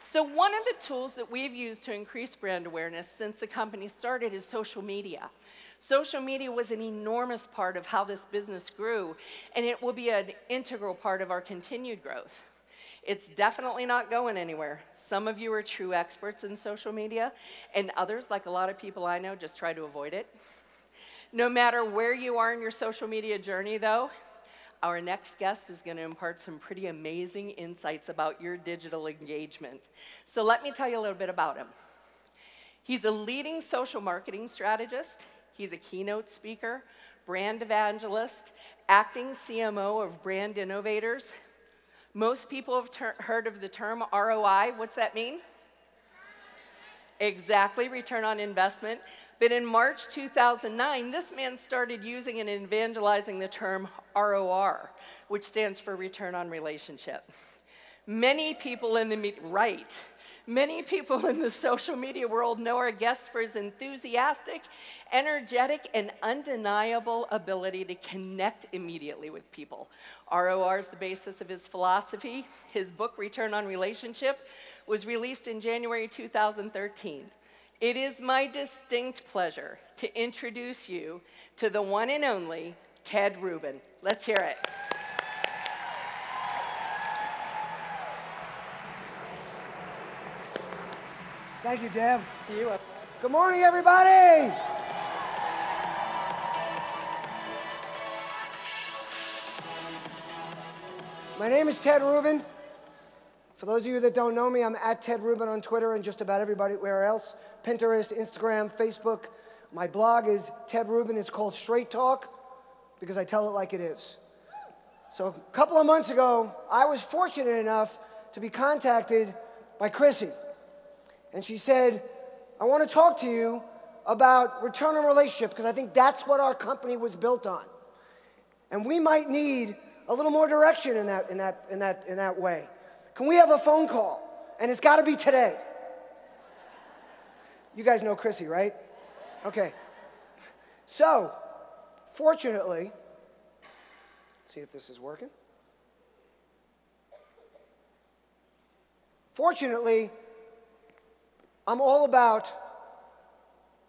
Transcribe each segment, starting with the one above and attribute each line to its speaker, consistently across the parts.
Speaker 1: So one of the tools that we've used to increase brand awareness since the company started is social media. Social media was an enormous part of how this business grew, and it will be an integral part of our continued growth. It's definitely not going anywhere. Some of you are true experts in social media, and others, like a lot of people I know, just try to avoid it. No matter where you are in your social media journey, though, our next guest is going to impart some pretty amazing insights about your digital engagement. So let me tell you a little bit about him. He's a leading social marketing strategist. He's a keynote speaker, brand evangelist, acting CMO of Brand Innovators. Most people have heard of the term ROI. What's that mean? Exactly, return on investment. But in March 2009, this man started using and evangelizing the term ROR, which stands for return on relationship. Many people in the social media world know our guest for his enthusiastic, energetic, and undeniable ability to connect immediately with people. ROR is the basis of his philosophy. His book, Return on Relationship, was released in January 2013. It is my distinct pleasure to introduce you to the one and only Ted Rubin. Let's hear it.
Speaker 2: Thank you, Deb.
Speaker 1: You are.
Speaker 2: Good morning, everybody. My name is Ted Rubin. For those of you that don't know me, I'm at Ted Rubin on Twitter and just about everywhere else. Pinterest, Instagram, Facebook. My blog is Ted Rubin. It's called Straight Talk because I tell it like it is. So a couple of months ago, I was fortunate enough to be contacted by Chrissy. And she said, I want to talk to you about return on relationship because I think that's what our company was built on. And we might need a little more direction in that way. Can we have a phone call? And it's got to be today. You guys know Chrissy, right? Okay. So, fortunately, see if this is working. Fortunately, I'm all about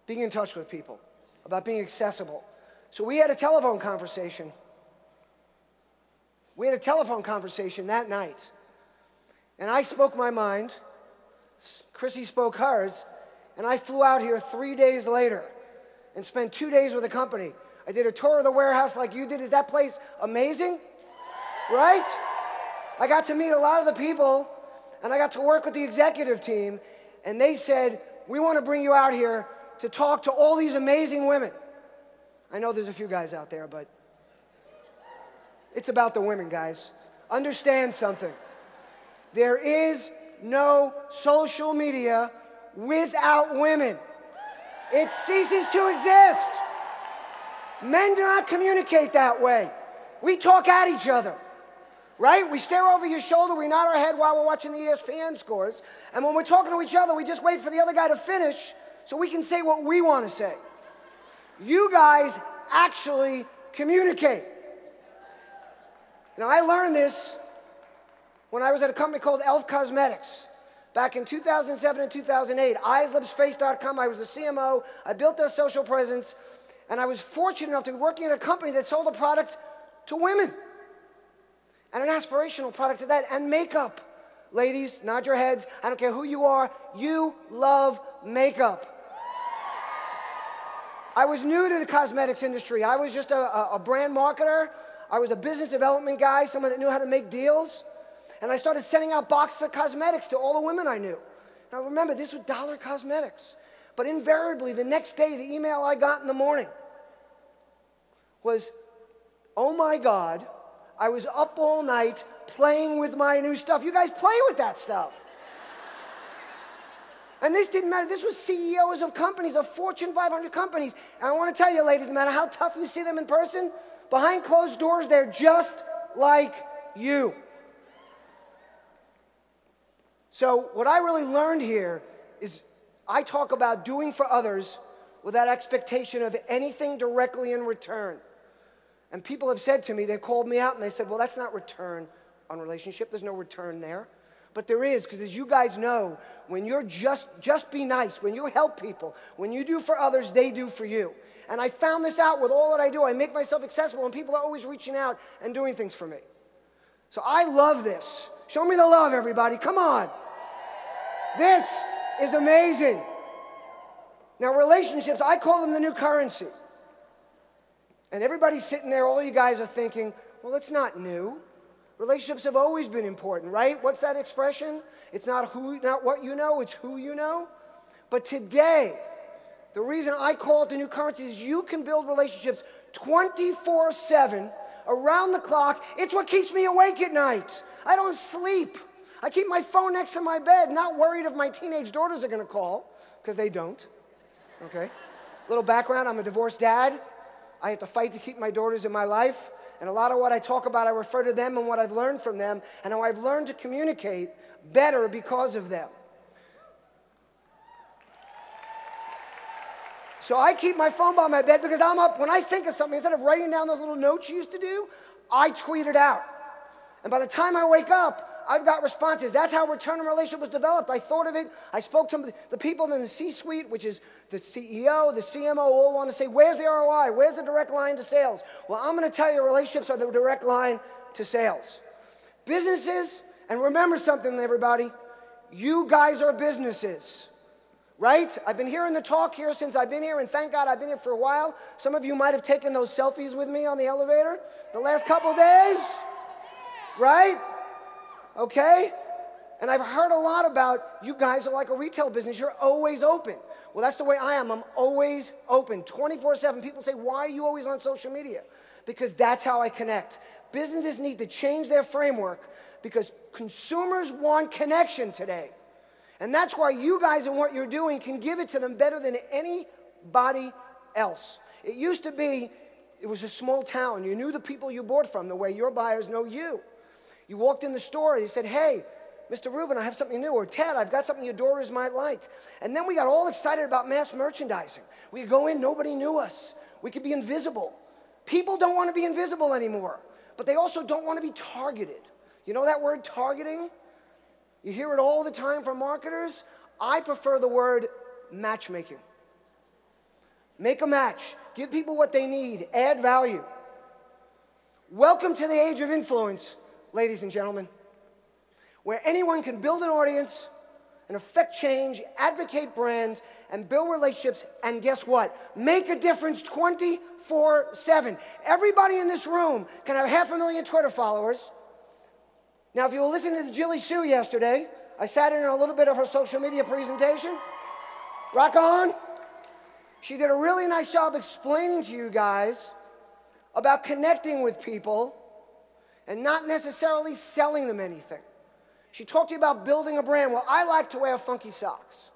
Speaker 2: being in touch with people, about being accessible. So we had a telephone conversation. We had a telephone conversation that night. And I spoke my mind, Chrissy spoke hers, and I flew out here 3 days later and spent 2 days with the company. I did a tour of the warehouse like you did. Is that place amazing? Right? I got to meet a lot of the people, and I got to work with the executive team, and they said, we want to bring you out here to talk to all these amazing women. I know there's a few guys out there, but it's about the women, guys. Understand something. There is no social media without women. It ceases to exist. Men do not communicate that way. We talk at each other, right? We stare over your shoulder, we nod our head while we're watching the ESPN scores, and when we're talking to each other, we just wait for the other guy to finish so we can say what we want to say. You guys actually communicate. Now, I learned this when I was at a company called Elf Cosmetics. Back in 2007 and 2008, eyeslipsface.com, I was the CMO, I built their social presence, and I was fortunate enough to be working at a company that sold a product to women. And an aspirational product to that, and makeup. Ladies, nod your heads, I don't care who you are, you love makeup. I was new to the cosmetics industry. I was just a brand marketer. I was a business development guy, someone that knew how to make deals. And I started sending out boxes of cosmetics to all the women I knew. Now remember, this was dollar cosmetics. But invariably, the next day, the email I got in the morning was, oh my God, I was up all night playing with my new stuff. You guys play with that stuff. And this didn't matter. This was CEOs of companies, of Fortune 500 companies. And I want to tell you, ladies, no matter how tough you see them in person, behind closed doors, they're just like you. So what I really learned here is I talk about doing for others without expectation of anything directly in return. And people have said to me, they called me out and they said, well, that's not return on relationship. There's no return there. But there is, because as you guys know, when you're just be nice, when you help people, when you do for others, they do for you. And I found this out with all that I do. I make myself accessible, and people are always reaching out and doing things for me. So I love this. Show me the love, everybody. Come on. This is amazing. Now, relationships, I call them the new currency. And everybody's sitting there, all you guys are thinking, well, it's not new. Relationships have always been important, right? What's that expression? It's not what you know, it's who you know. But today, the reason I call it the new currency is you can build relationships 24/7, around the clock. It's what keeps me awake at night. I don't sleep. I keep my phone next to my bed, not worried if my teenage daughters are going to call, because they don't. Okay? Little background, I'm a divorced dad. I have to fight to keep my daughters in my life. And a lot of what I talk about, I refer to them and what I've learned from them and how I've learned to communicate better because of them. So I keep my phone by my bed because I'm up. When I think of something, instead of writing down those little notes you used to do, I tweet it out. And by the time I wake up, I've got responses. That's how Return on Relationship was developed. I thought of it. I spoke to the people in the C-suite, which is the CEO, the CMO, all want to say, where's the ROI? Where's the direct line to sales? Well, I'm going to tell you relationships are the direct line to sales. Businesses, and remember something, everybody, you guys are businesses, right? I've been hearing the talk here since I've been here, and thank God I've been here for a while. Some of you might have taken those selfies with me on the elevator the last couple days, right? Okay? And I've heard a lot about you guys are like a retail business. You're always open. Well, that's the way I am. I'm always open, 24/7. People say, why are you always on social media? Because that's how I connect. Businesses need to change their framework because consumers want connection today. And that's why you guys and what you're doing can give it to them better than anybody else. It used to be, it was a small town. You knew the people you bought from the way your buyers know you. You walked in the store, you said, hey, Mr. Rubin, I have something new, or Ted, I've got something your daughters might like. And then we got all excited about mass merchandising. We could go in, nobody knew us. We could be invisible. People don't want to be invisible anymore, but they also don't want to be targeted. You know that word, targeting? You hear it all the time from marketers. I prefer the word matchmaking. Make a match. Give people what they need. Add value. Welcome to the age of influence, ladies and gentlemen, where anyone can build an audience and affect change, advocate brands, and build relationships, and guess what? Make a difference 24/7. Everybody in this room can have 500,000 Twitter followers. Now, if you were listening to Jilly Sue yesterday, I sat in on a little bit of her social media presentation. Rock on. She did a really nice job explaining to you guys about connecting with people and not necessarily selling them anything. She talked to you about building a brand. Well, I like to wear funky socks.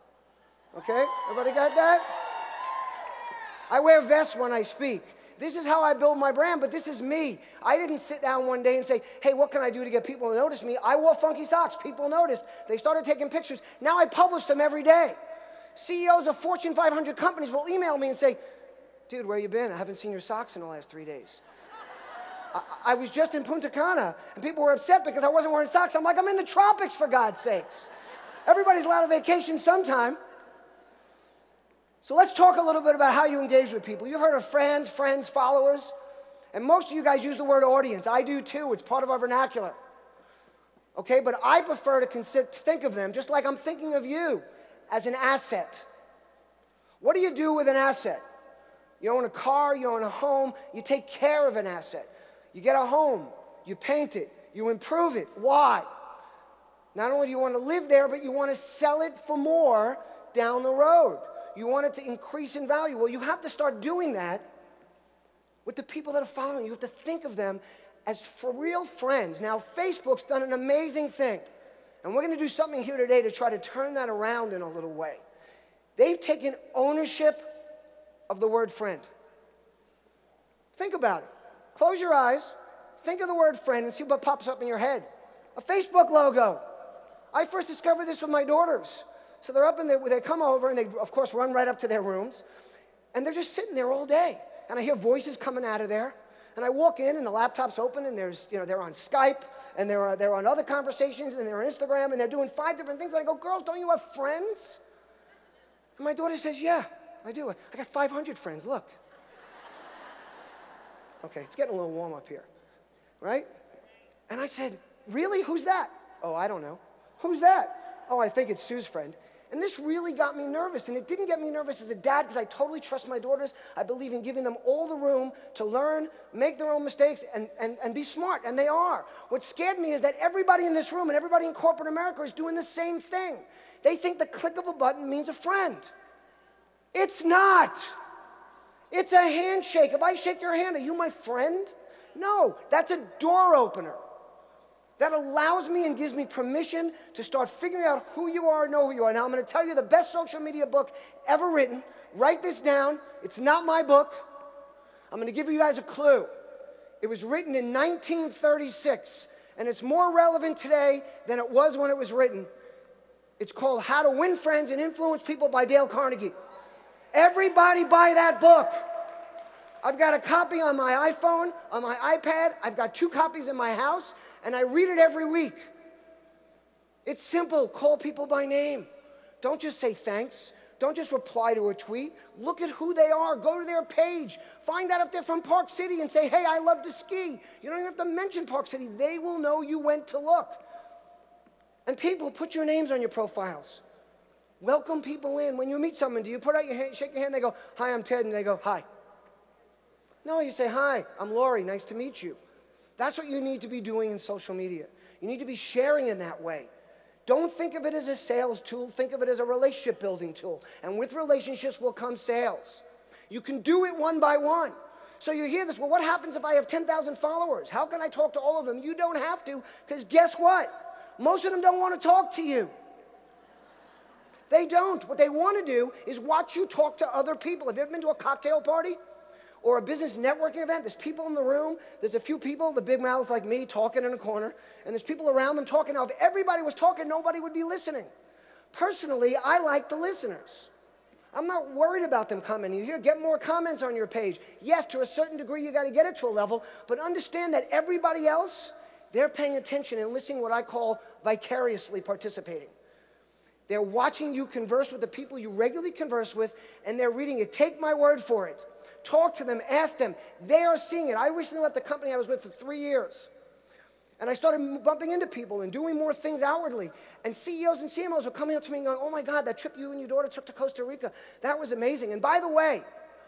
Speaker 2: Okay? Everybody got that? I wear vests when I speak. This is how I build my brand, but this is me. I didn't sit down one day and say, hey, what can I do to get people to notice me? I wore funky socks. People noticed. They started taking pictures. Now I publish them every day. CEOs of Fortune 500 companies will email me and say, dude, where you been? I haven't seen your socks in the last 3 days. I was just in Punta Cana, and people were upset because I wasn't wearing socks. I'm like, I'm in the tropics, for God's sakes. Everybody's allowed a vacation sometime. So let's talk a little bit about how you engage with people. You've heard of friends, followers, and most of you guys use the word audience. I do too. It's part of our vernacular. Okay, but I prefer to think of them, just like I'm thinking of you, as an asset. What do you do with an asset? You own a car, you own a home, you take care of an asset. You get a home, you paint it, you improve it. Why? Not only do you want to live there, but you want to sell it for more down the road. You want it to increase in value. Well, you have to start doing that with the people that are following you. You have to think of them as for real friends. Now, Facebook's done an amazing thing, and we're going to do something here today to try to turn that around in a little way. They've taken ownership of the word friend. Think about it. Close your eyes, think of the word friend, and see what pops up in your head. A Facebook logo. I first discovered this with my daughters. So they're up and they come over, and they, of course, run right up to their rooms. And they're just sitting there all day. And I hear voices coming out of there. And I walk in, and the laptop's open, and they're on Skype, and they're on other conversations, and they're on Instagram, and they're doing 5 different things. And I go, girls, don't you have friends? And my daughter says, yeah, I do. I got 500 friends, look. Okay, it's getting a little warm up here, right? And I said, really? Who's that? Oh, I don't know. Who's that? Oh, I think it's Sue's friend. And this really got me nervous, and it didn't get me nervous as a dad because I totally trust my daughters. I believe in giving them all the room to learn, make their own mistakes, and be smart, and they are. What scared me is that everybody in this room and everybody in corporate America is doing the same thing. They think the click of a button means a friend. It's not. It's a handshake. If I shake your hand, are you my friend? No, that's a door opener. That allows me and gives me permission to start figuring out who you are and know who you are. Now, I'm going to tell you the best social media book ever written. Write this down. It's not my book. I'm going to give you guys a clue. It was written in 1936, and it's more relevant today than it was when it was written. It's called How to Win Friends and Influence People by Dale Carnegie. Everybody buy that book. I've got a copy on my iPhone, on my iPad. I've got 2 copies in my house, and I read it every week. It's simple. Call people by name. Don't just say thanks. Don't just reply to a tweet. Look at who they are. Go to their page. Find out if they're from Park City and say, hey, I love to ski. You don't even have to mention Park City. They will know you went to look. And people, put your names on your profiles. Welcome people in. When you meet someone, do you put out your hand, shake your hand, they go, hi, I'm Ted, and they go, hi. No, you say, hi, I'm Lori, nice to meet you. That's what you need to be doing in social media. You need to be sharing in that way. Don't think of it as a sales tool, think of it as a relationship building tool. And with relationships will come sales. You can do it one by one. So you hear this, well, what happens if I have 10,000 followers? How can I talk to all of them? You don't have to, because guess what? Most of them don't want to talk to you. They don't. What they want to do is watch you talk to other people. Have you ever been to a cocktail party or a business networking event? There's people in the room. There's a few people, the big mouths like me, talking in a corner. And there's people around them talking. Now, if everybody was talking, nobody would be listening. Personally, I like the listeners. I'm not worried about them commenting. You hear, get more comments on your page. Yes, to a certain degree, you got to get it to a level. But understand that everybody else, they're paying attention and listening, what I call vicariously participating. They're watching you converse with the people you regularly converse with, and they're reading it. Take my word for it. Talk to them, ask them. They are seeing it. I recently left the company I was with for 3 years, and I started bumping into people and doing more things outwardly. And CEOs and CMOs were coming up to me and going, oh my God, that trip you and your daughter took to Costa Rica, that was amazing. And by the way,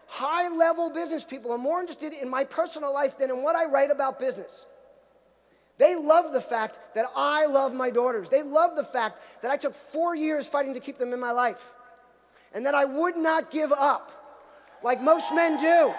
Speaker 2: high-level business people are more interested in my personal life than in what I write about business. They love the fact that I love my daughters. They love the fact that I took 4 years fighting to keep them in my life, and that I would not give up like most men do.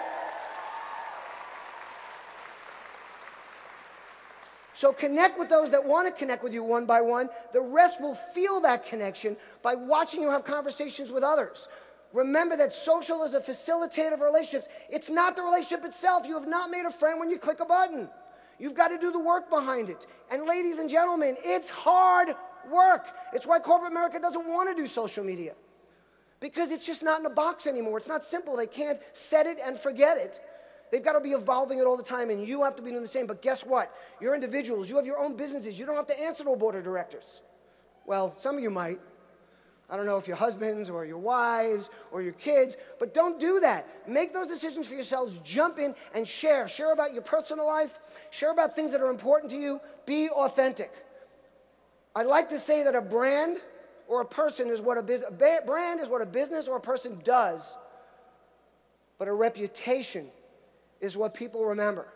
Speaker 2: So connect with those that want to connect with you one by one. The rest will feel that connection by watching you have conversations with others. Remember that social is a facilitator of relationships. It's not the relationship itself. You have not made a friend when you click a button. You've got to do the work behind it. And ladies and gentlemen, it's hard work. It's why corporate America doesn't want to do social media. Because it's just not in a box anymore. It's not simple. They can't set it and forget it. They've got to be evolving it all the time, and you have to be doing the same. But guess what? You're individuals. You have your own businesses. You don't have to answer to a board of directors. Well, some of you might. I don't know if your husbands or your wives or your kids, but don't do that. Make those decisions for yourselves. Jump in and share. Share about your personal life. Share about things that are important to you. Be authentic. I like to say that a brand or a person is what a brand is what a business or a person does, but a reputation is what people remember.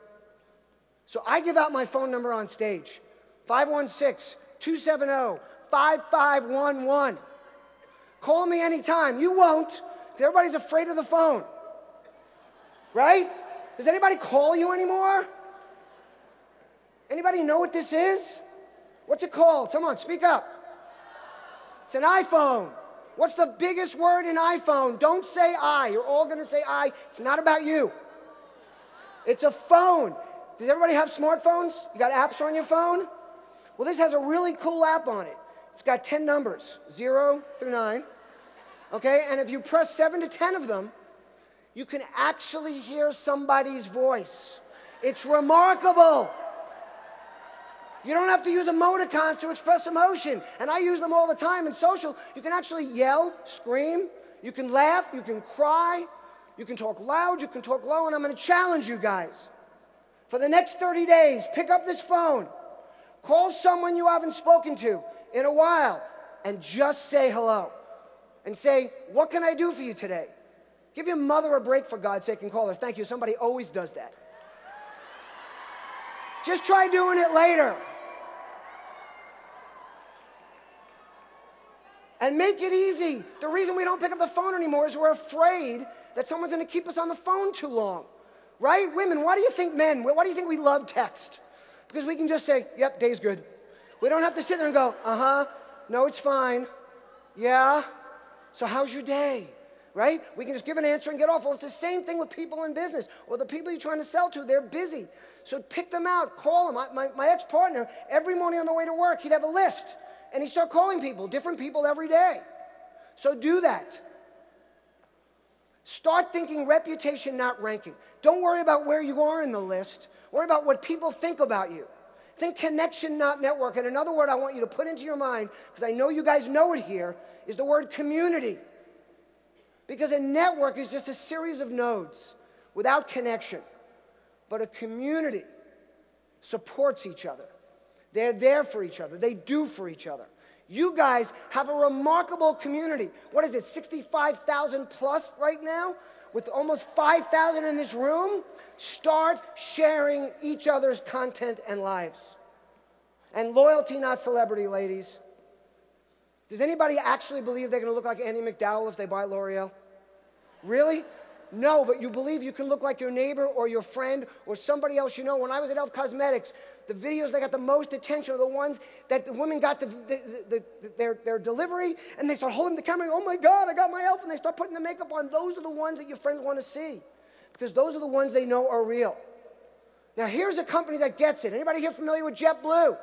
Speaker 2: So I give out my phone number on stage, 516-270-5511. Call me anytime. You won't. Everybody's afraid of the phone. Right? Does anybody call you anymore? Anybody know what this is? What's it called? Come on, speak up. It's an iPhone. What's the biggest word in iPhone? Don't say I. You're all going to say I. It's not about you. It's a phone. Does everybody have smartphones? You got apps on your phone? Well, this has a really cool app on it. It's got 10 numbers, 0 through 9, okay? And if you press 7 to 10 of them, you can actually hear somebody's voice. It's remarkable. You don't have to use emoticons to express emotion. And I use them all the time in social. You can actually yell, scream, you can laugh, you can cry, you can talk loud, you can talk low, and I'm going to challenge you guys. For the next 30 days, pick up this phone, call someone you haven't spoken to in a while, and just say hello. And say, what can I do for you today? Give your mother a break, for God's sake, and call her. Thank you. Somebody always does that. Just try doing it later. And make it easy. The reason we don't pick up the phone anymore is we're afraid that someone's going to keep us on the phone too long. Right? Women, why do you think why do you think we love text? Because we can just say, yep, day's good. We don't have to sit there and go, no, it's fine. Yeah, so how's your day? Right? We can just give an answer and get off. Well, it's the same thing with people in business. Or the people you're trying to sell to, they're busy. So pick them out, call them. My ex-partner, every morning on the way to work, he'd have a list. And he'd start calling people, different people every day. So do that. Start thinking reputation, not ranking. Don't worry about where you are in the list. Worry about what people think about you. Think connection, not network. And another word I want you to put into your mind, because I know you guys know it here, is the word community. Because a network is just a series of nodes without connection. But a community supports each other. They're there for each other. They do for each other. You guys have a remarkable community. What is it, 65,000 plus right now? With almost 5,000 in this room? Start sharing each other's content and lives. And loyalty, not celebrity, ladies. Does anybody actually believe they're going to look like Andy McDowell if they buy L'Oreal? Really? No, but you believe you can look like your neighbor or your friend or somebody else you know. When I was at Elf Cosmetics, the videos that got the most attention are the ones that the women got their delivery, and they start holding the camera, oh my God, I got my Elf, and they start putting the makeup on. Those are the ones that your friends want to see, because those are the ones they know are real. Now here's a company that gets it. Anybody here familiar with Jetblue?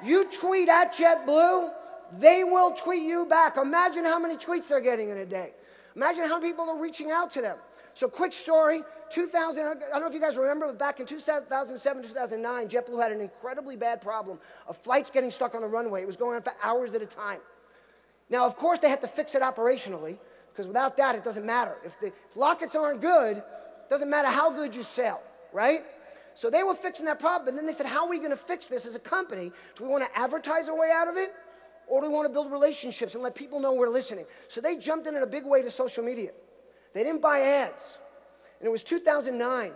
Speaker 2: You tweet at Jetblue, they will tweet you back. Imagine how many tweets they're getting in a day. Imagine how many people are reaching out to them. So quick story, I don't know if you guys remember, but back in 2007, 2009, Jetblue had an incredibly bad problem of flights getting stuck on the runway. It was going on for hours at a time. Now, of course, they had to fix it operationally, because without that, it doesn't matter. If lockets aren't good, it doesn't matter how good you sell, right? So they were fixing that problem, and then they said, how are we going to fix this as a company? Do we want to advertise our way out of it? Or do we want to build relationships and let people know we're listening? So they jumped in a big way to social media. They didn't buy ads. And it was 2009.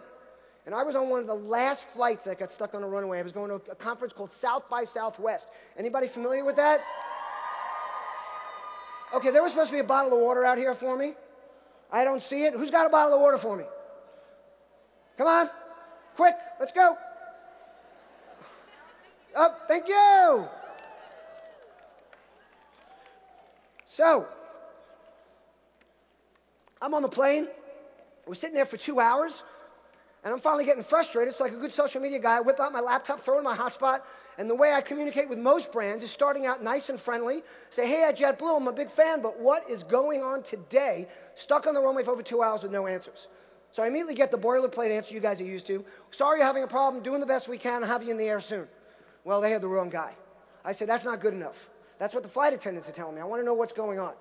Speaker 2: And I was on one of the last flights that got stuck on a runway. I was going to a conference called South by Southwest. Anybody familiar with that? Okay, there was supposed to be a bottle of water out here for me. I don't see it. Who's got a bottle of water for me? Come on. Quick, let's go. Oh, thank you. So, I'm on the plane. We're sitting there for 2 hours, and I'm finally getting frustrated. So like a good social media guy, I whip out my laptop, throw in my hotspot, and the way I communicate with most brands is starting out nice and friendly. Say, hey, at Jetblue, I'm a big fan, but what is going on today? Stuck on the runway for over 2 hours with no answers. So I immediately get the boilerplate answer you guys are used to. Sorry you're having a problem, doing the best we can, I'll have you in the air soon. Well, they had the wrong guy. I said, that's not good enough. That's what the flight attendants are telling me. I want to know what's going on.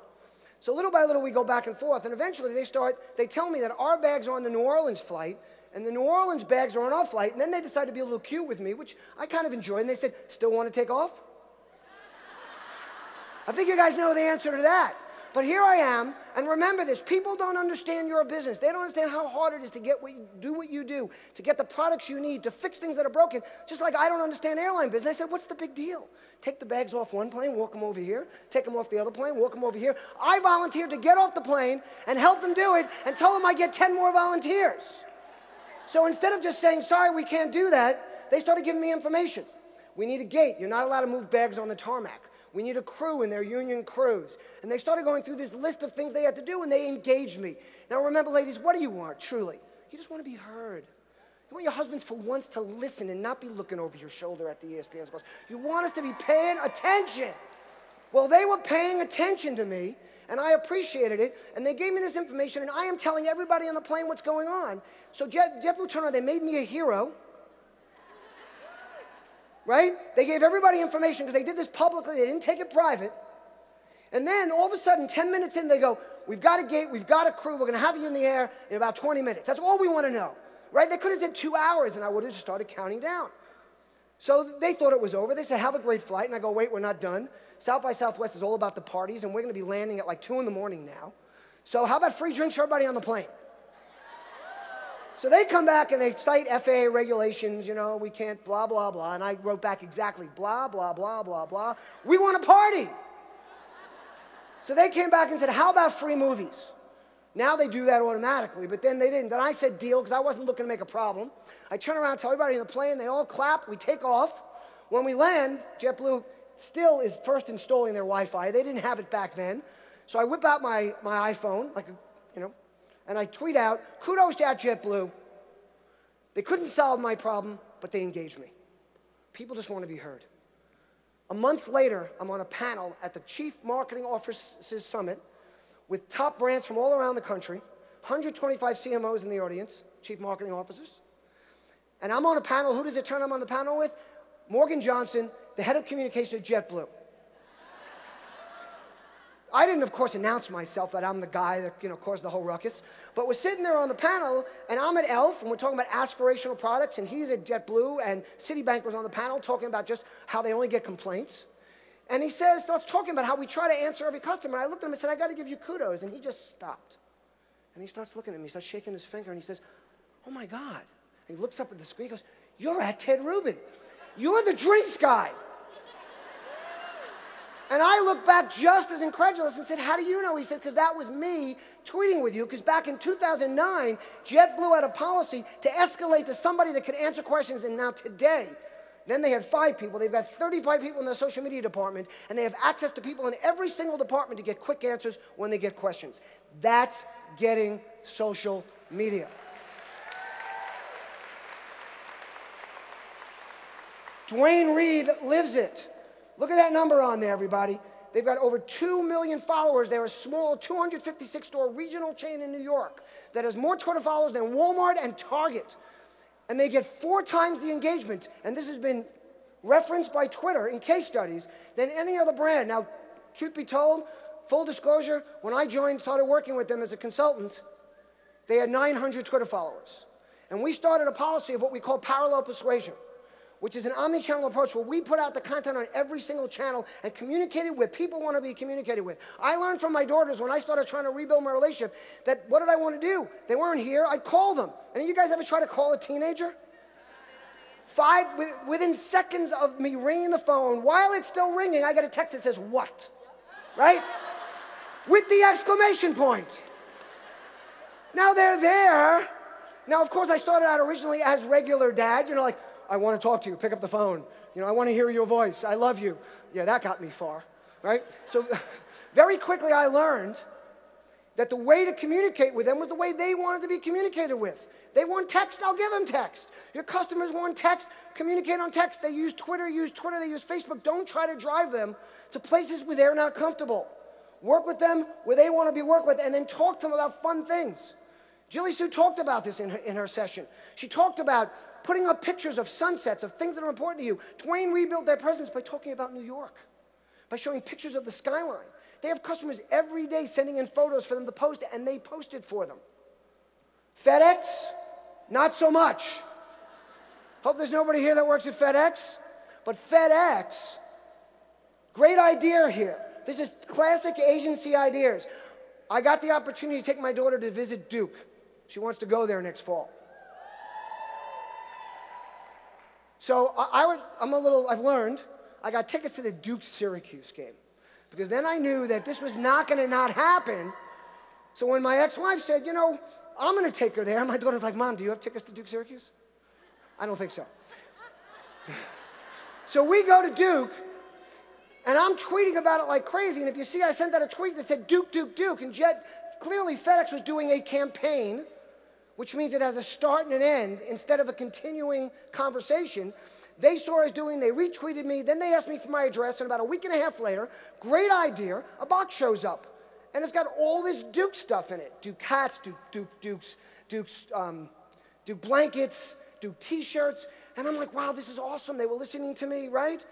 Speaker 2: So little by little, we go back and forth, and eventually they tell me that our bags are on the New Orleans flight, and the New Orleans bags are on our flight, and then they decide to be a little cute with me, which I kind of enjoy, and they said, still want to take off? I think you guys know the answer to that. But here I am, and remember this, people don't understand your business. They don't understand how hard it is to do what you do, to get the products you need, to fix things that are broken, just like I don't understand airline business. I said, what's the big deal? Take the bags off one plane, walk them over here. Take them off the other plane, walk them over here. I volunteered to get off the plane and help them do it and tell them I get 10 more volunteers. So instead of just saying, sorry, we can't do that, they started giving me information. We need a gate. You're not allowed to move bags on the tarmac. We need a crew, and they're union crews. And they started going through this list of things they had to do, and they engaged me. Now remember, ladies, what do you want, truly? You just want to be heard. You want your husbands for once to listen and not be looking over your shoulder at the ESPN scores. You want us to be paying attention. Well, they were paying attention to me, and I appreciated it, and they gave me this information, and I am telling everybody on the plane what's going on. So Jetblue turned around, they made me a hero, right? They gave everybody information because they did this publicly, they didn't take it private. And then all of a sudden, 10 minutes in, they go, we've got a gate, we've got a crew, we're going to have you in the air in about 20 minutes. That's all we want to know, right? They could have said 2 hours, and I would have just started counting down. So they thought it was over. They said, have a great flight. And I go, wait, we're not done. South by Southwest is all about the parties, and we're going to be landing at like 2 in the morning now. So how about free drinks for everybody on the plane? So they come back and they cite FAA regulations, you know, we can't blah, blah, blah. And I wrote back exactly blah, blah, blah, blah, blah. We want to party. So they came back and said, how about free movies? Now they do that automatically, but then they didn't. Then I said deal, because I wasn't looking to make a problem. I turn around, tell everybody in the plane, they all clap, we take off. When we land, JetBlue still is first installing their Wi-Fi. They didn't have it back then. So I whip out my iPhone, like, and I tweet out, kudos to JetBlue. They couldn't solve my problem, but they engaged me. People just want to be heard. A month later, I'm on a panel at the Chief Marketing Officers Summit with top brands from all around the country, 125 CMOs in the audience, Chief Marketing Officers. And I'm on a panel. Who does it turn I'm on the panel with? Morgan Johnson, the head of communication at JetBlue. I didn't, of course, announce myself that I'm the guy that, caused the whole ruckus. But we're sitting there on the panel, and I'm at ELF, and we're talking about aspirational products, and he's at JetBlue, and Citibank was on the panel talking about just how they only get complaints. And he starts talking about how we try to answer every customer. And I looked at him and said, I got to give you kudos. And he just stopped. And he starts looking at me. He starts shaking his finger, and he says, oh, my God. And he looks up at the screen. He goes, you're at Ted Rubin. You're the drinks guy. And I looked back just as incredulous and said, how do you know? He said, because that was me tweeting with you, because back in 2009, JetBlue had a policy to escalate to somebody that could answer questions, and now today, then they had 5 people. They've got 35 people in their social media department, and they have access to people in every single department to get quick answers when they get questions. That's getting social media. Dwayne Reed lives it. Look at that number on there, everybody. They've got over 2 million followers. They're a small 256-store regional chain in New York that has more Twitter followers than Walmart and Target. And they get 4 times the engagement, and this has been referenced by Twitter in case studies, than any other brand. Now, truth be told, full disclosure, when I started working with them as a consultant, they had 900 Twitter followers. And we started a policy of what we call parallel persuasion, which is an omni-channel approach where we put out the content on every single channel and communicate it with people want to be communicated with. I learned from my daughters when I started trying to rebuild my relationship that what did I want to do? They weren't here, I'd call them. Any of you guys ever try to call a teenager? Within seconds of me ringing the phone, while it's still ringing, I get a text that says, what? Right? With the exclamation point. Now they're there. Now, of course, I started out originally as regular dad, like, I want to talk to you, pick up the phone. I want to hear your voice. I love you. Yeah, that got me far, right? So very quickly I learned that the way to communicate with them was the way they wanted to be communicated with. They want text, I'll give them text. Your customers want text, communicate on text. They use Twitter, they use Facebook. Don't try to drive them to places where they're not comfortable. Work with them where they want to be worked with, and then talk to them about fun things. Jilly Sue talked about this in her session. She talked about putting up pictures of sunsets, of things that are important to you. Dwayne rebuilt their presence by talking about New York, by showing pictures of the skyline. They have customers every day sending in photos for them to post, and they post it for them. FedEx, not so much. Hope there's nobody here that works at FedEx. But FedEx, great idea here. This is classic agency ideas. I got the opportunity to take my daughter to visit Duke. She wants to go there next fall. So I've learned, I got tickets to the Duke-Syracuse game. Because then I knew that this was not going to not happen. So when my ex-wife said, I'm going to take her there, my daughter's like, Mom, do you have tickets to Duke-Syracuse? I don't think so. So we go to Duke, and I'm tweeting about it like crazy. And if you see, I sent out a tweet that said Duke, Duke, Duke. And clearly FedEx was doing a campaign, which means it has a start and an end instead of a continuing conversation. They saw us doing, they retweeted me, then they asked me for my address, and about a week and a half later, great idea, a box shows up. And it's got all this Duke stuff in it. Duke hats, Duke blankets, Duke t-shirts. And I'm like, wow, this is awesome. They were listening to me, right?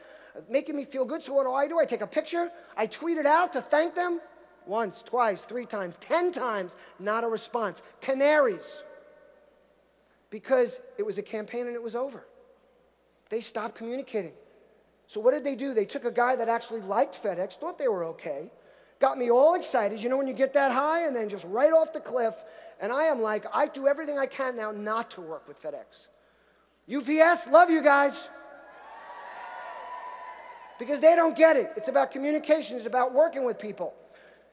Speaker 2: Making me feel good. So what do? I take a picture. I tweet it out to thank them. Once, twice, 3 times, 10 times, not a response. Canaries. Because it was a campaign and it was over. They stopped communicating. So what did they do? They took a guy that actually liked FedEx, thought they were okay, got me all excited. You know when you get that high and then just right off the cliff, and I am like, I do everything I can now not to work with FedEx. UPS, love you guys. Because they don't get it. It's about communication. It's about working with people.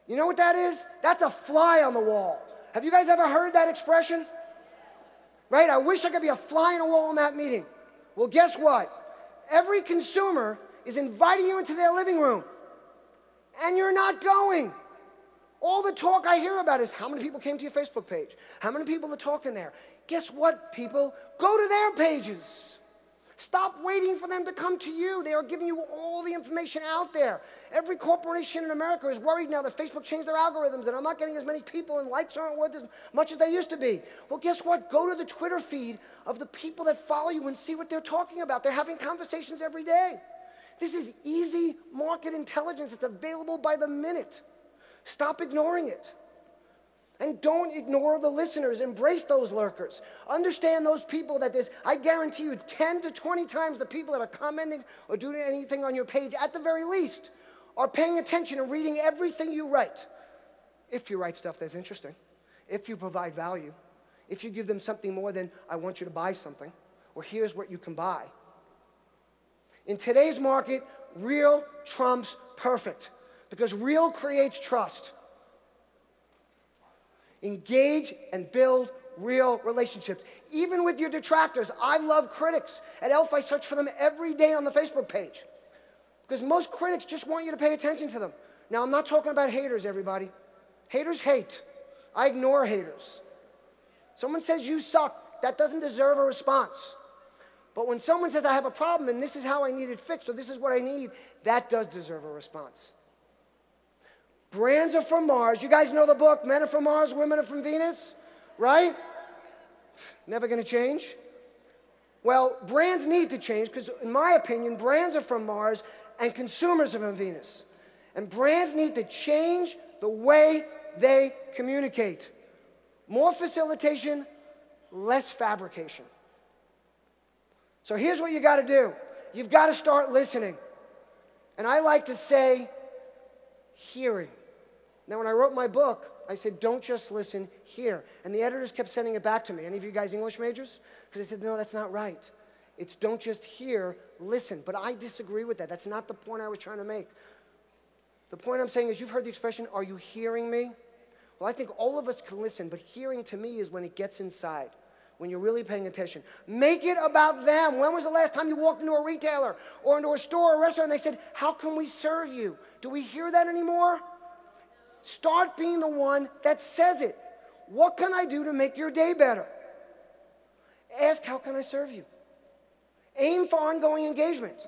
Speaker 2: You know what that is? That's a fly on the wall. Have you guys ever heard that expression? Right? I wish I could be a fly on the wall in that meeting. Well, guess what? Every consumer is inviting you into their living room, and you're not going. All the talk I hear about is how many people came to your Facebook page? How many people are talking there? Guess what, people? Go to their pages. Stop waiting for them to come to you. They are giving you all the information out there. Every corporation in America is worried now that Facebook changed their algorithms and I'm not getting as many people and likes aren't worth as much as they used to be. Well, guess what? Go to the Twitter feed of the people that follow you and see what they're talking about. They're having conversations every day. This is easy market intelligence. It's available by the minute. Stop ignoring it. And don't ignore the listeners. Embrace those lurkers. Understand those people that I guarantee you 10 to 20 times the people that are commenting or doing anything on your page, at the very least, are paying attention and reading everything you write. If you write stuff that's interesting, if you provide value, if you give them something more than, I want you to buy something, or here's what you can buy. In today's market, real trumps perfect, because real creates trust. Engage and build real relationships. Even with your detractors. I love critics. At ELF, I search for them every day on the Facebook page. Because most critics just want you to pay attention to them. Now, I'm not talking about haters, everybody. Haters hate. I ignore haters. Someone says you suck. That doesn't deserve a response. But when someone says I have a problem and this is how I need it fixed or this is what I need, that does deserve a response. Brands are from Mars. You guys know the book, Men are from Mars, Women are from Venus, right? Never going to change. Well, brands need to change because, in my opinion, brands are from Mars and consumers are from Venus. And brands need to change the way they communicate. More facilitation, less fabrication. So here's what you got to do. You've got to start listening. And I like to say, hearing. Now, when I wrote my book, I said, don't just listen, hear. And the editors kept sending it back to me. Any of you guys English majors? Because I said, no, that's not right. It's don't just hear, listen. But I disagree with that. That's not the point I was trying to make. The point I'm saying is, you've heard the expression, are you hearing me? Well, I think all of us can listen, but hearing to me is when it gets inside, when you're really paying attention. Make it about them. When was the last time you walked into a retailer or into a store or a restaurant and they said, how can we serve you? Do we hear that anymore? Start being the one that says it. What can I do to make your day better? Ask, how can I serve you? Aim for ongoing engagement.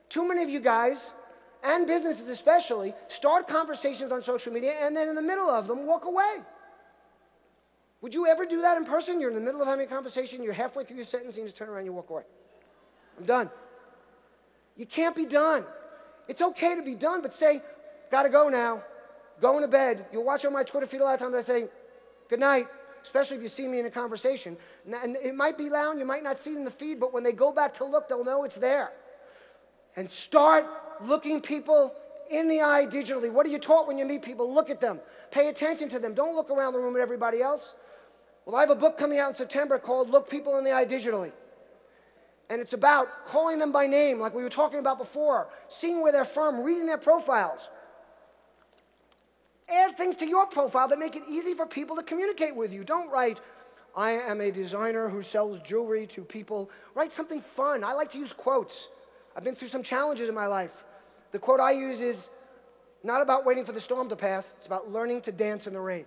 Speaker 2: Too many of you guys, and businesses especially, start conversations on social media and then in the middle of them walk away. Would you ever do that in person? You're in the middle of having a conversation, you're halfway through your sentence, and you just turn around and you walk away. I'm done. You can't be done. It's okay to be done, but say, gotta go now. Going to bed. You'll watch on my Twitter feed a lot of times I say, good night, especially if you see me in a conversation. And it might be loud, you might not see it in the feed, but when they go back to look, they'll know it's there. And start looking people in the eye digitally. What are you taught when you meet people? Look at them. Pay attention to them. Don't look around the room at everybody else. Well, I have a book coming out in September called Look People in the Eye Digitally. And it's about calling them by name, like we were talking about before, seeing where they're from, reading their profiles. Add things to your profile that make it easy for people to communicate with you. Don't write, I am a designer who sells jewelry to people. Write something fun. I like to use quotes. I've been through some challenges in my life. The quote I use is, not about waiting for the storm to pass, it's about learning to dance in the rain.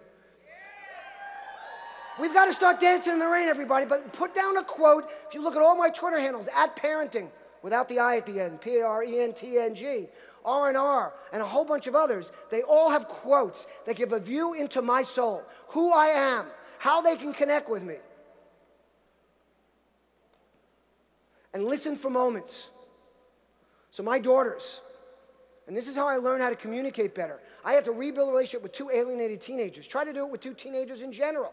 Speaker 2: We've got to start dancing in the rain, everybody, but put down a quote. If you look at all my Twitter handles, @parenting, without the I at the end, P-A-R-E-N-T-N-G. R&R, and a whole bunch of others, they all have quotes that give a view into my soul, who I am, how they can connect with me. And listen for moments. So my daughters, and this is how I learned how to communicate better. I had to rebuild a relationship with two alienated teenagers. Try to do it with two teenagers in general.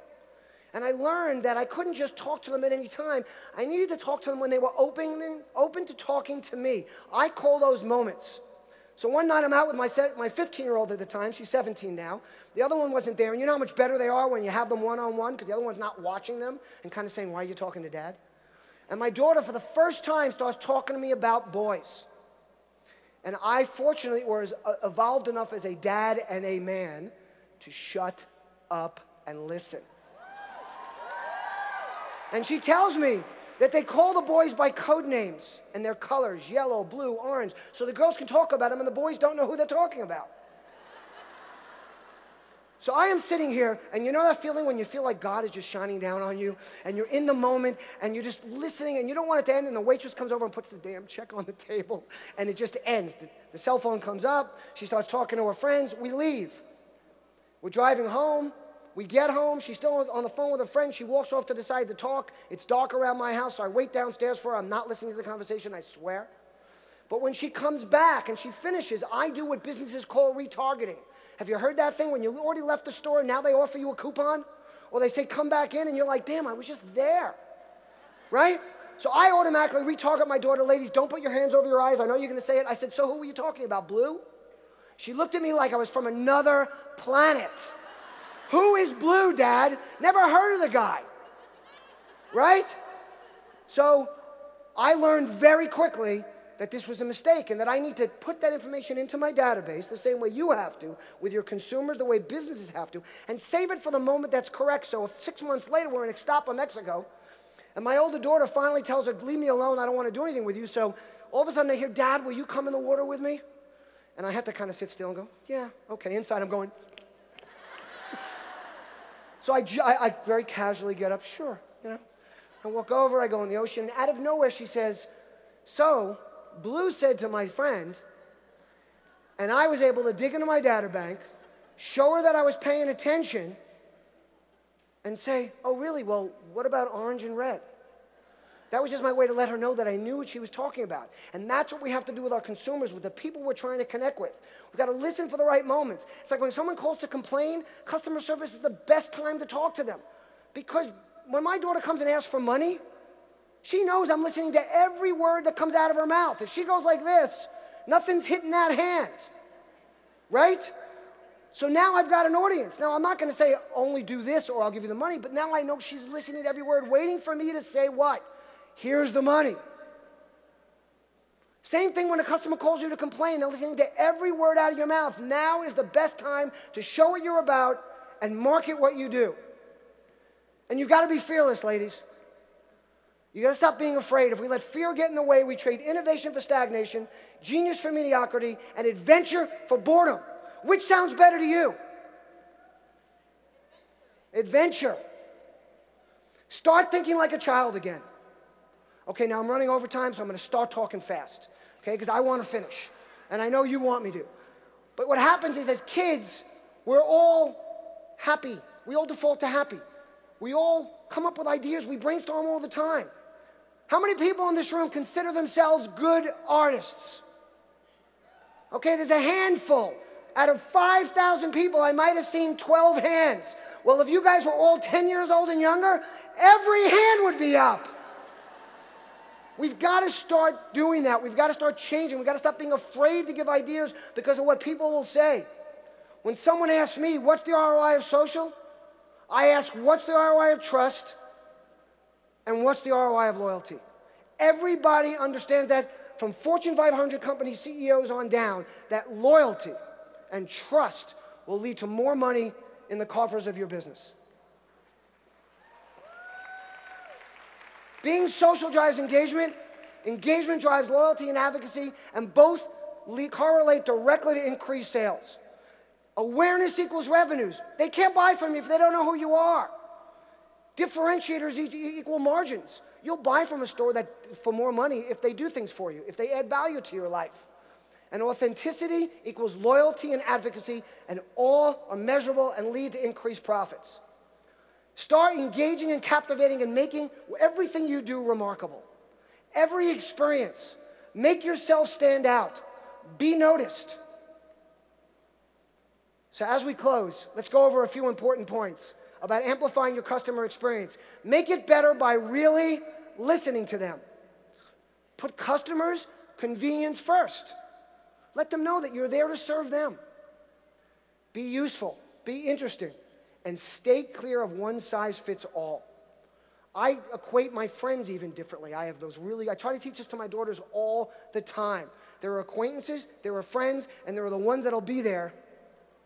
Speaker 2: And I learned that I couldn't just talk to them at any time. I needed to talk to them when they were open to talking to me. I call those moments. So one night I'm out with my 15-year-old at the time. She's 17 now. The other one wasn't there. And you know how much better they are when you have them one-on-one because the other one's not watching them and kind of saying, why are you talking to Dad? And my daughter, for the first time, starts talking to me about boys. And I, fortunately, was evolved enough as a dad and a man to shut up and listen. And she tells me that they call the boys by code names and their colors, yellow, blue, orange, so the girls can talk about them and the boys don't know who they're talking about. So I am sitting here, and you know that feeling when you feel like God is just shining down on you, and you're in the moment, and you're just listening, and you don't want it to end, and the waitress comes over and puts the damn check on the table, and it just ends. The cell phone comes up, she starts talking to her friends, we leave. We're driving home, we get home, she's still on the phone with a friend, she walks off to the side to talk, it's dark around my house, so I wait downstairs for her, I'm not listening to the conversation, I swear. But when she comes back and she finishes, I do what businesses call retargeting. Have you heard that thing when you already left the store and now they offer you a coupon? Or they say, come back in, and you're like, damn, I was just there, right? So I automatically retarget my daughter. Ladies, don't put your hands over your eyes. I know you're going to say it. I said, so who were you talking about, Blue? She looked at me like I was from another planet. Who is Blue, Dad? Never heard of the guy, right? So I learned very quickly that this was a mistake and that I need to put that information into my database the same way you have to with your consumers, the way businesses have to, and save it for the moment that's correct. So if 6 months later we're in Ixtapa, Mexico, and my older daughter finally tells her, leave me alone, I don't want to do anything with you. So all of a sudden I hear, Dad, will you come in the water with me? And I had to kind of sit still and go, yeah, okay. Inside I'm going. So I very casually get up, sure, you know. I walk over, I go in the ocean, and out of nowhere she says, so Blue said to my friend, and I was able to dig into my data bank, show her that I was paying attention, and say, oh, really? Well, what about orange and red? That was just my way to let her know that I knew what she was talking about. And that's what we have to do with our consumers, with the people we're trying to connect with. We've got to listen for the right moments. It's like when someone calls to complain, customer service is the best time to talk to them. Because when my daughter comes and asks for money, she knows I'm listening to every word that comes out of her mouth. If she goes like this, nothing's hitting that hand, right? So now I've got an audience. Now I'm not going to say only do this or I'll give you the money, but now I know she's listening to every word, waiting for me to say what? Here's the money. Same thing when a customer calls you to complain. They're listening to every word out of your mouth. Now is the best time to show what you're about and market what you do. And you've got to be fearless, ladies. You got to stop being afraid. If we let fear get in the way, we trade innovation for stagnation, genius for mediocrity, and adventure for boredom. Which sounds better to you? Adventure. Start thinking like a child again. Okay, now I'm running over time, so I'm going to start talking fast, okay, because I want to finish, and I know you want me to. But what happens is as kids, we're all happy. We all default to happy. We all come up with ideas. We brainstorm all the time. How many people in this room consider themselves good artists? Okay, there's a handful. Out of 5,000 people, I might have seen 12 hands. Well, if you guys were all 10 years old and younger, every hand would be up. We've got to start doing that. We've got to start changing. We've got to stop being afraid to give ideas because of what people will say. When someone asks me, what's the ROI of social? I ask, what's the ROI of trust? And what's the ROI of loyalty? Everybody understands that from Fortune 500 company CEOs on down, that loyalty and trust will lead to more money in the coffers of your business. Being social drives engagement, engagement drives loyalty and advocacy, and both correlate directly to increased sales. Awareness equals revenues. They can't buy from you if they don't know who you are. Differentiators equal margins. You'll buy from a store for more money if they do things for you, if they add value to your life. And authenticity equals loyalty and advocacy, and all are measurable and lead to increased profits. Start engaging and captivating and making everything you do remarkable. Every experience. Make yourself stand out. Be noticed. So as we close, let's go over a few important points about amplifying your customer experience. Make it better by really listening to them. Put customers' convenience first. Let them know that you're there to serve them. Be useful, be interesting, and stay clear of one size fits all. I equate my friends even differently. I try to teach this to my daughters all the time. There are acquaintances, there are friends, and there are the ones that'll be there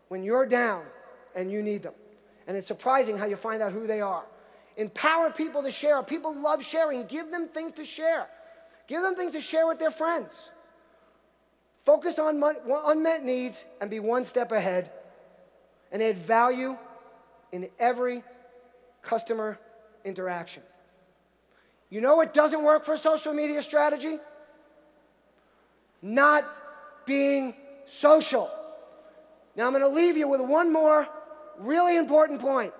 Speaker 2: when you're down and you need them. And it's surprising how you find out who they are. Empower people to share. People love sharing. Give them things to share. Give them things to share with their friends. Focus on unmet needs and be one step ahead. And add value in every customer interaction. You know what doesn't work for a social media strategy? Not being social. Now I'm going to leave you with one more really important point.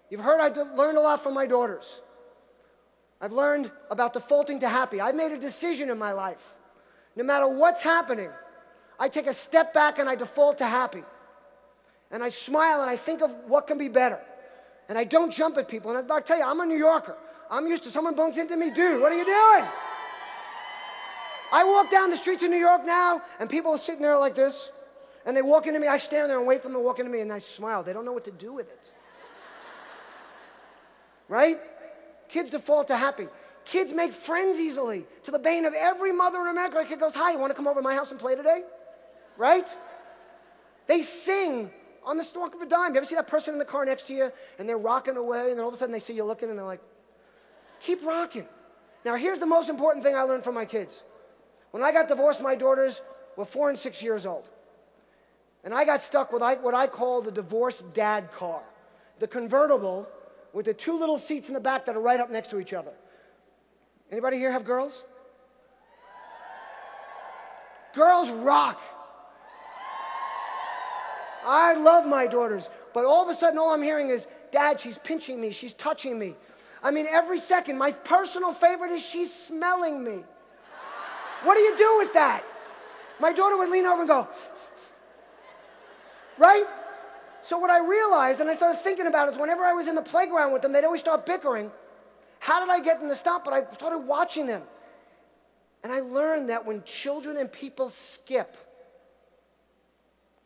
Speaker 2: You've heard I learned a lot from my daughters. I've learned about defaulting to happy. I've made a decision in my life. No matter what's happening, I take a step back and I default to happy. And I smile and I think of what can be better. And I don't jump at people. And I'll tell you, I'm a New Yorker. I'm used to someone bumps into me, dude, what are you doing? I walk down the streets of New York now, and people are sitting there like this, and they walk into me. I stand there and wait for them to walk into me, and I smile. They don't know what to do with it. Right? Kids default to happy. Kids make friends easily, to the bane of every mother in America. A kid goes, hi, you want to come over to my house and play today? Right? They sing on the stalk of a dime. You ever see that person in the car next to you, and they're rocking away, and then all of a sudden they see you looking, and they're like, keep rocking. Now, here's the most important thing I learned from my kids. When I got divorced, my daughters were 4 and 6 years old. And I got stuck with what I call the divorced dad car. The convertible with the 2 little seats in the back that are right up next to each other. Anybody here have girls? Girls rock. I love my daughters, but all of a sudden all I'm hearing is, Dad, she's pinching me, she's touching me. I mean, every second. My personal favorite is she's smelling me. What do you do with that? My daughter would lean over and go, right? So what I realized, and I started thinking about, is whenever I was in the playground with them, they'd always start bickering. How did I get them to stop? But I started watching them. And I learned that when children and people skip,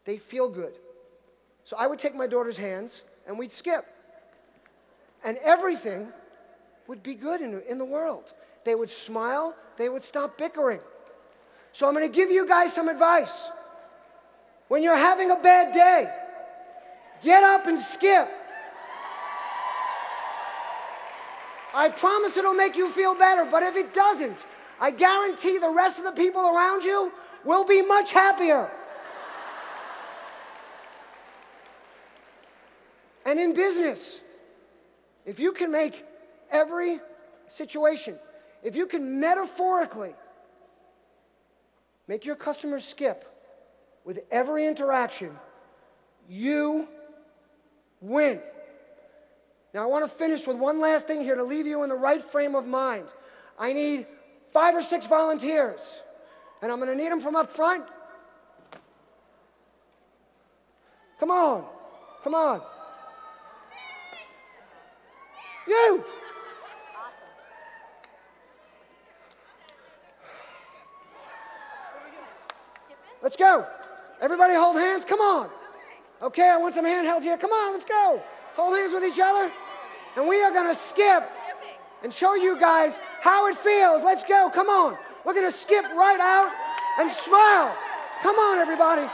Speaker 2: they feel good. So I would take my daughter's hands, and we'd skip. And everything would be good in the world. They would smile. They would stop bickering. So I'm going to give you guys some advice. When you're having a bad day, get up and skip. I promise it'll make you feel better, but if it doesn't, I guarantee the rest of the people around you will be much happier. And in business, if you can make every situation, if you can metaphorically make your customers skip with every interaction, you win. Now, I want to finish with one last thing here to leave you in the right frame of mind. I need 5 or 6 volunteers, and I'm going to need them from up front. Come on. Come on. You! Let's go. Everybody hold hands. Come on. Okay, I want some handhelds here. Come on, let's go. Hold hands with each other. And we are going to skip and show you guys how it feels. Let's go. Come on. We're going to skip right out and smile. Come on, everybody.